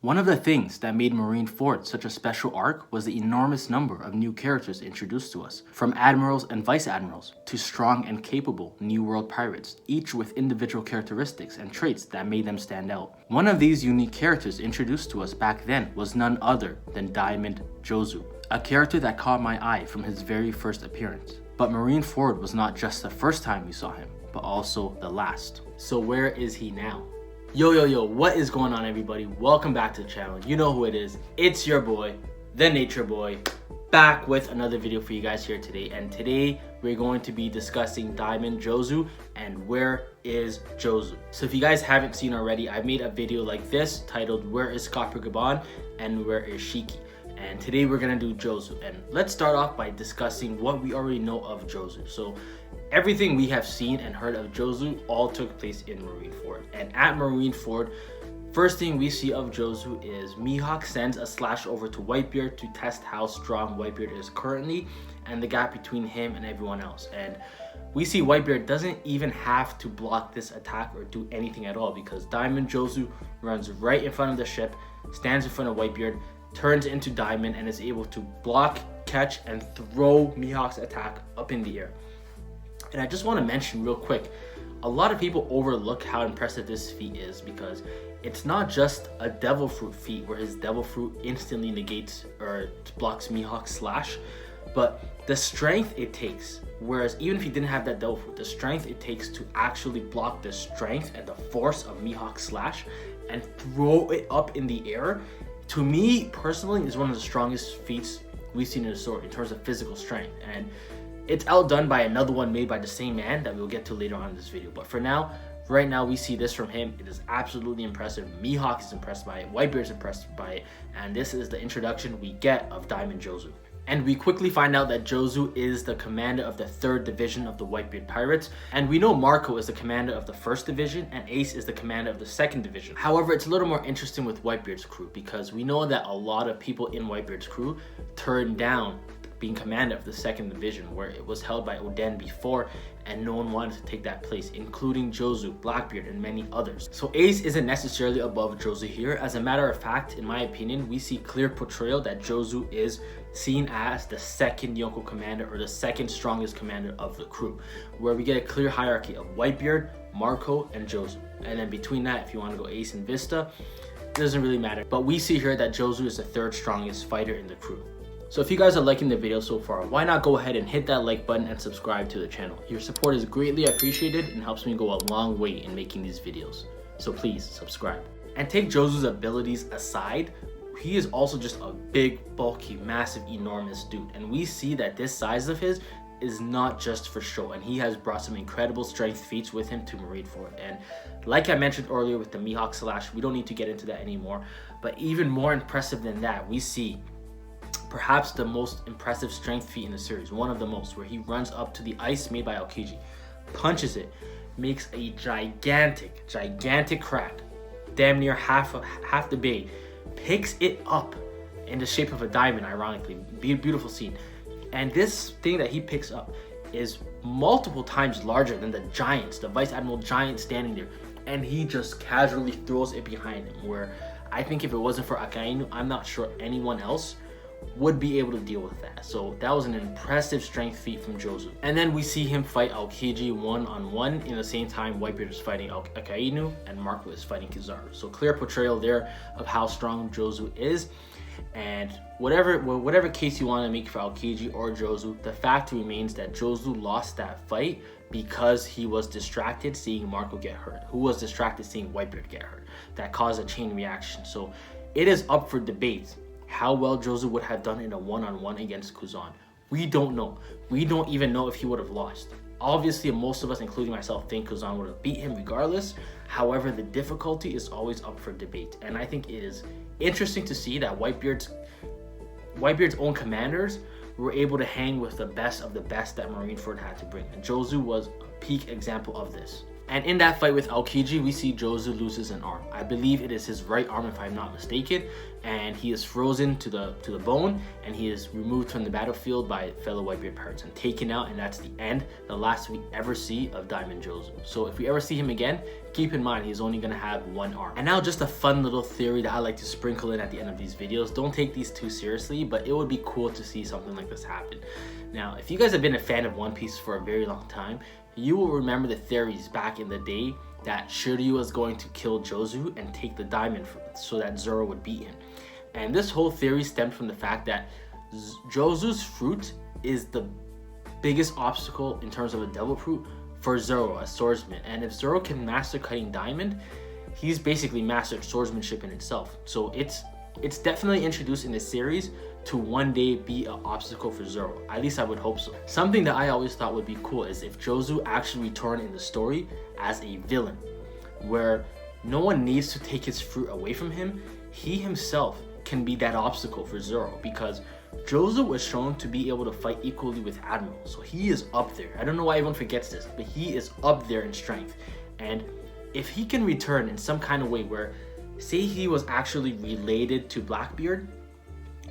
One of the things that made Marineford such a special arc was the enormous number of new characters introduced to us, from admirals and vice admirals to strong and capable New World pirates, each with individual characteristics and traits that made them stand out. One of these unique characters introduced to us back then was none other than Diamond Jozu, a character that caught my eye from his very first appearance. But Marineford was not just the first time we saw him, but also the last. So where is he now? Yo, what is going on, everybody? Welcome back to the channel. You know who it is. It's your boy, the Nature Boy, back with another video for you guys here today. And today we're going to be discussing Diamond Jozu and Where is Jozu. So if you guys haven't seen already, I've made a video like this titled Where is Copper Gabon and Where is Shiki? And today we're gonna do Jozu. And let's start off by discussing what we already know of Jozu. So everything we have seen and heard of Jozu all took place in Marineford. And at Marineford, first thing we see of Jozu is Mihawk sends a slash over to Whitebeard to test how strong Whitebeard is currently and the gap between him and everyone else. And we see Whitebeard doesn't even have to block this attack or do anything at all, because Diamond Jozu runs right in front of the ship, stands in front of Whitebeard, turns into Diamond, and is able to block, catch, and throw Mihawk's attack up in the air. And I just want to mention real quick, a lot of people overlook how impressive this feat is, because it's not just a Devil Fruit feat where his Devil Fruit instantly negates or blocks Mihawk's slash, but the strength it takes, whereas even if he didn't have that Devil Fruit, the strength it takes to actually block the strength and the force of Mihawk's slash and throw it up in the air, to me personally is one of the strongest feats we've seen in the story in terms of physical strength. And it's outdone by another one made by the same man that we'll get to later on in this video. But for now, right now, we see this from him. It is absolutely impressive. Mihawk is impressed by it. Whitebeard's impressed by it. And this is the introduction we get of Diamond Jozu. And we quickly find out that Jozu is the commander of the 3rd division of the Whitebeard Pirates. And we know Marco is the commander of the 1st division and Ace is the commander of the 2nd division. However, it's a little more interesting with Whitebeard's crew, because we know that a lot of people in Whitebeard's crew turned down being commander of the 2nd division, where it was held by Oden before, and no one wanted to take that place, including Jozu, Blackbeard, and many others. So Ace isn't necessarily above Jozu here. As a matter of fact, in my opinion, we see clear portrayal that Jozu is seen as the 2nd Yonko commander, or the 2nd strongest commander of the crew, where we get a clear hierarchy of Whitebeard, Marco, and Jozu. And then between that, if you want to go Ace and Vista, it doesn't really matter. But we see here that Jozu is the 3rd strongest fighter in the crew. So if you guys are liking the video so far, why not go ahead and hit that like button and subscribe to the channel. Your support is greatly appreciated and helps me go a long way in making these videos. So please subscribe. And take Jozu's abilities aside, he is also just a big, bulky, massive, enormous dude. And we see that this size of his is not just for show, and he has brought some incredible strength feats with him to Marineford. And like I mentioned earlier with the Mihawk slash, we don't need to get into that anymore. But even more impressive than that, we see perhaps the most impressive strength feat in the series, one of the most, where he runs up to the ice made by Aokiji, punches it, makes a gigantic crack, damn near half the bay, picks it up in the shape of a diamond, ironically. Beautiful scene. And this thing that he picks up is multiple times larger than the giants, the Vice Admiral giant standing there, and he just casually throws it behind him, where I think if it wasn't for Akainu, I'm not sure anyone else would be able to deal with that. So that was an impressive strength feat from Jozu. And then we see him fight Aokiji one-on-one in the same time Whitebeard is fighting Akainu and Marco is fighting Kizaru. So clear portrayal there of how strong Jozu is. And whatever case you want to make for Aokiji or Jozu, the fact remains that Jozu lost that fight because he was distracted seeing Marco get hurt, who was distracted seeing Whitebeard get hurt. That caused a chain reaction. So it is up for debate how well Jozu would have done in a one-on-one against Kuzan. We don't know. We don't even know if he would have lost. Obviously, most of us, including myself, think Kuzan would have beat him regardless. However, the difficulty is always up for debate. And I think it is interesting to see that Whitebeard's own commanders were able to hang with the best of the best that Marineford had to bring. And Jozu was a peak example of this. And in that fight with Aokiji, we see Jozu loses an arm. I believe it is his right arm, if I'm not mistaken, and he is frozen to the bone, and he is removed from the battlefield by fellow Whitebeard pirates and taken out, and that's the end, the last we ever see of Diamond Jozu. So if we ever see him again, keep in mind he's only gonna have one arm. And now just a fun little theory that I like to sprinkle in at the end of these videos. Don't take these too seriously, but it would be cool to see something like this happen. Now, if you guys have been a fan of One Piece for a very long time, you will remember the theories back in the day that Shiryu was going to kill Jozu and take the diamond so that Zoro would beat him. And this whole theory stemmed from the fact that Jozu's fruit is the biggest obstacle in terms of a devil fruit for Zoro, a swordsman. And if Zoro can master cutting diamond, he's basically mastered swordsmanship in itself. So it's definitely introduced in this series to one day be an obstacle for Zoro. At least I would hope so. Something that I always thought would be cool is if Jozu actually returned in the story as a villain, where no one needs to take his fruit away from him. He himself can be that obstacle for Zoro, because Jozu was shown to be able to fight equally with Admiral. So he is up there. I don't know why everyone forgets this, but he is up there in strength. And if he can return in some kind of way where, say he was actually related to Blackbeard,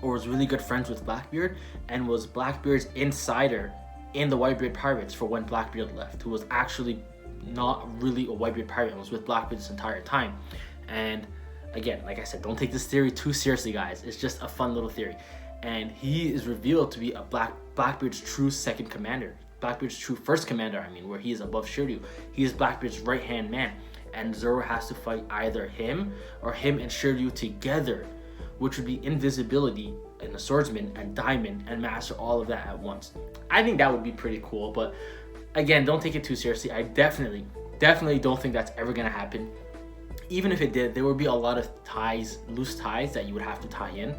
or was really good friends with Blackbeard, and was Blackbeard's insider in the Whitebeard Pirates for when Blackbeard left, who was actually not really a Whitebeard pirate and was with Blackbeard this entire time. And again, like I said, don't take this theory too seriously, guys. It's just a fun little theory. And he is revealed to be a Blackbeard's true second commander. Blackbeard's true first commander, I mean, where he is above Shiryu. He is Blackbeard's right-hand man. And Zoro has to fight either him or him and Shiryu together, which would be invisibility and a swordsman and diamond, and master all of that at once. I think that would be pretty cool, but again, don't take it too seriously. I definitely don't think that's ever gonna happen. Even if it did, there would be a lot of ties, loose ties that you would have to tie in,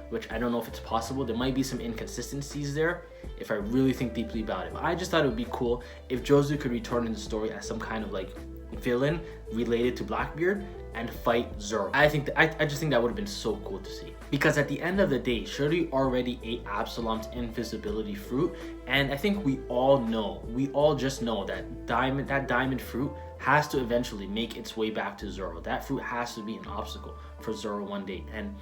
which I don't know if it's possible. There might be some inconsistencies there if I really think deeply about it. But I just thought it would be cool if Jozu could return in the story as some kind of like villain related to Blackbeard and fight Zoro. I just think that would have been so cool to see. Because at the end of the day, Shiryu already ate Absalom's invisibility fruit, and I think we all just know that diamond fruit has to eventually make its way back to Zoro. That fruit has to be an obstacle for Zoro one day. And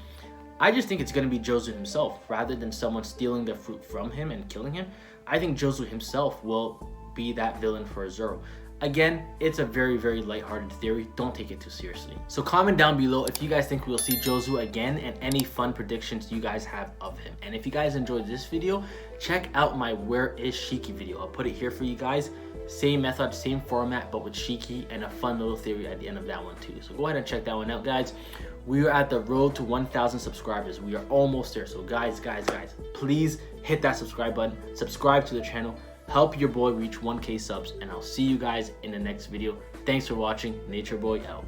I just think it's going to be Jozu himself, rather than someone stealing the fruit from him and killing him. I think Jozu himself will be that villain for Zoro. Again, it's a very, very lighthearted theory. Don't take it too seriously. So comment down below if you guys think we'll see Jozu again, and any fun predictions you guys have of him. And if you guys enjoyed this video, check out my Where is Shiki video. I'll put it here for you guys. Same method, same format, but with Shiki, and a fun little theory at the end of that one too. So go ahead and check that one out, guys. We are at the road to 1,000 subscribers. We are almost there. So guys, please hit that subscribe button. Subscribe to the channel. Help your boy reach 1K subs, and I'll see you guys in the next video. Thanks for watching. Nature Boy out.